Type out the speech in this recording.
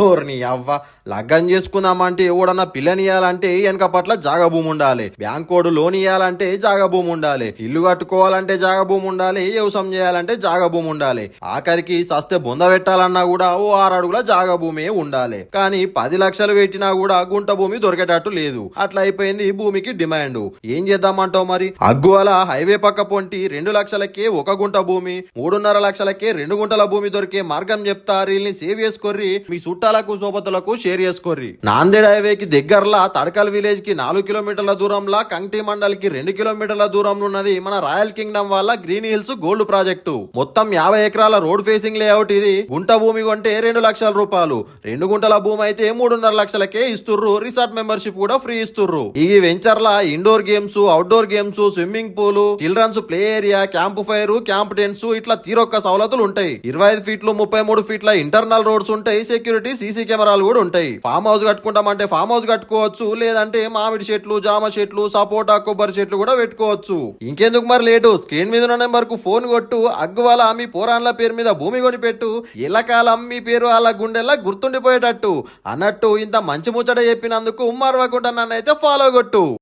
ఓర్ని అవ్వ లగ్గం చేసుకుందామంటే ఎవడన్నా పిల్లనియాలంటే వెనక పట్ల జాగా భూమి ఉండాలి, బ్యాంకోడు లోన్ ఇయ్యాలంటే జాగా భూమి ఉండాలి, ఇల్లు కట్టుకోవాలంటే జాగా భూమి ఉండాలి, వ్యవసాయం చేయాలంటే జాగా భూమి ఉండాలి, ఆఖరికి సస్తే బొంద పెట్టాలన్నా కూడా ఓ 6 అడుగుల జాగా భూమి ఉండాలి. కానీ 10 లక్షలు పెట్టినా కూడా గుంట భూమి దొరికేటట్టు లేదు. అట్లా అయిపోయింది భూమికి డిమాండ్. ఏం చేద్దామంటావు మరి? అగ్గువల హైవే పక్క పొంటి 2 లక్షలకే 1 గుంట భూమి, 3.5 లక్షలకే 2 గుంటల భూమి దొరికే మార్గం చెప్తా. రీల్ని సేవ్ చేసుకొర్రి, మీ చుట్టాలకు సోపతులకు షేర్ చేసుకోర్రి. నాందేడ్ హైవేకి దగ్గరలా తడకల్ విలేజ్ కి 4 కిలోమీటర్ల దూరంలో, కంటి మండల్ కి 2 కిలోమీటర్ల దూరంలో ఉన్నది మన రాయల్ కింగ్డమ్ వాళ్ళ గ్రీన్ హిల్స్ గోల్డ్ ప్రాజెక్టు. మొత్తం 50 ఎకరాల రోడ్ ఫేసింగ్ లేఅవుట్ ఇది. గుంట భూమి కొంటే 2 లక్షల రూపాయలు, 2 గుంటల భూమి అయితే 3.5 లక్షలకే ఇస్తుర్రు. రిసార్ట్ మెంబర్షిప్ కూడా ఫ్రీ ఇస్తుర్రు. ఈ వెంచర్ లా indoor games, outdoor games, swimming pool, children's play area, camp fire, camp tents ఇట్లా తీరొక్క సవలతులు ఉంటాయి. 25 ఫీట్లు 33 ఫీట్ల ఇంటర్నల్ రోడ్స్ ఉంటాయి. సెక్యూరిటీ సీసీ కెమెరాలు కూడా ఉంటాయి. ఫామ్ హౌస్ కట్టుకుంటామంటే ఫామ్ హౌస్ కట్టుకోవచ్చు, లేదంటే మామిడి చెట్లు, జామ చెట్లు, సపోటా, కొబ్బరి చెట్లు కూడా పెట్టుకోవచ్చు. ఇంకెందుకు మరి లేటు? స్క్రీన్ మీద ఉన్న నెంబర్ కు ఫోన్ కొట్టు. అగ్గువాల మీ పోరాన్ల పేరు మీద భూమి కొని పెట్టు. ఎల్లకాలం మీ పేరు అలా గుండెల్లా గుర్తుండిపోయేటట్టు. అన్నట్టు ఇంత మంచి ముచ్చట చెప్పినందుకు మరవకుండా నన్నైతే ఫాలో కొట్టు.